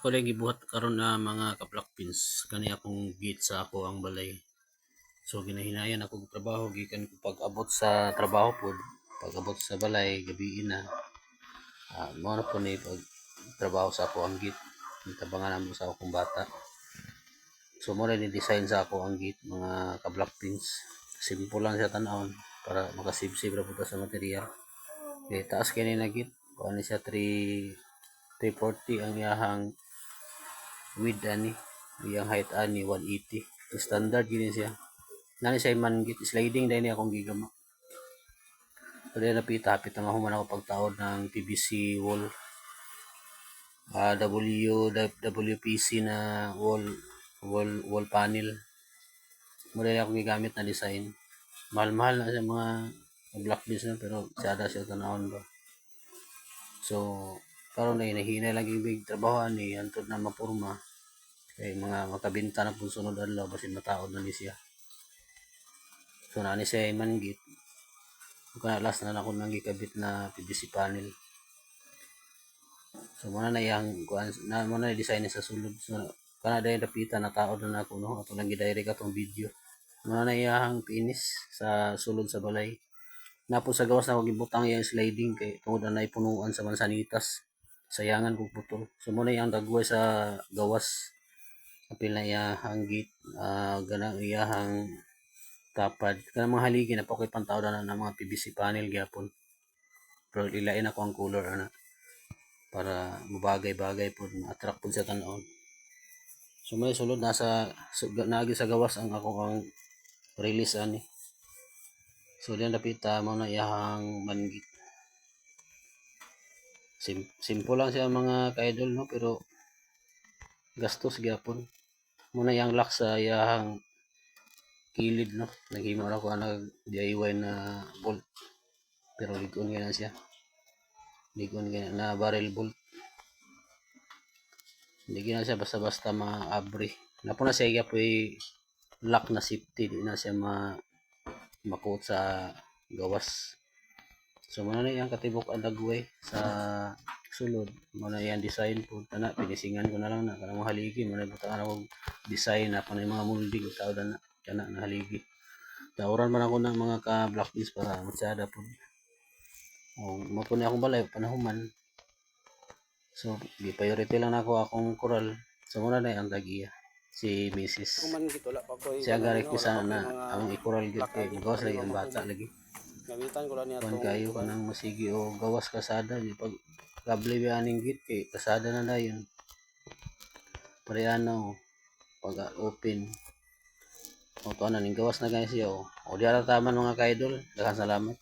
Ako lang gibuhat karon na mga ka-black pins kani akong gate sa ako ang balay. So ginahinayan ako og trabaho gikan ko pag-abot sa trabaho pod, pag-abot sa balay gabi na. Mao na po ni pag trabaho sa ako ang gate. Tabangan namo sa akong bata. So mo ni design sa ako ang gate mga ka-black pins. Simple lang siya tan-awon para makasave-save ra pud sa material. Okay, taas kini na gate. Kuan ni siya 340 ang iyahang width ani, iyang height ani 180. So standard gini siya. Nani siya manggit sliding dahil niya akong gigama. So dahil napita nga human ako pagtaod ng PVC wall. WPC na wall panel. Muna akong gigamit na design. Mahal-mahal na siya mga black beans na pero sada siya tanawon ba. So karon na hinahinay lagi big trabahoan ni antod na mapurma. Kay mga makabinta na pud sunod adlaw basin mataod na ni siya. So nani siya manggit. Kaya last na ako nang gikabit na PVC panel. So muna na yang kuan na muna design sa sulod. So kana dai dapita na taod na ako no. Ato lang gidirect atong video. Muna na iyang finish sa sulod sa balay. Napo sa gawas na ako gibutang yang sliding kay tungod na ipunuan sa mansanitas. Sayangan kog putol. So muna yang dagway sa gawas. Apil na iyahang gate, ganang iyahang tapad. Kanang mga haligi na po kay pantawd na ng mga PVC panel gyapon. Pero ilain ako ang color ana para mabagay-bagay po, ma-attract po sa tan-on. So may sulod naagi sa gawas ang ako ang release ani. So diyan napita mo na iyahang manggit. Simple lang siya mga ka-idol no pero gastos gyapon. Muna yang lock sa iyahang kilid no. Naghimo ra ko nag DIY na bolt. Pero ligon na siya. Ligon na barrel bolt. Hindi na siya basta-basta maabre. Napo na siya igapoy lock na safety. Di na siya makuot sa gawas. So muna na yung katibok ang dagway sa sulod. Muna yung design po. Tana, pinisingan ko na lang na. Kanang mga haligi. Muna butangan ako design na pa mga molding. Tawad na. Kana na haligi. Tauran man ako ng mga ka-black beans para masyada po. Mapo na akong balay. Panahuman. So, priority lang ako akong koral. So, muna na yung tagiya. Si Mrs. Siya garik ko sana na ang ikoral gid kay gawas lagi ang bata lagi. Gamitan ko lang niya Kuan kayo kanang masigi o gawas kasada di pag kable bianing gid kay kasada na dayon. Pareano pag open. O to na ning gawas na guys yo. O di ara taman mga kaidol. Daghang salamat.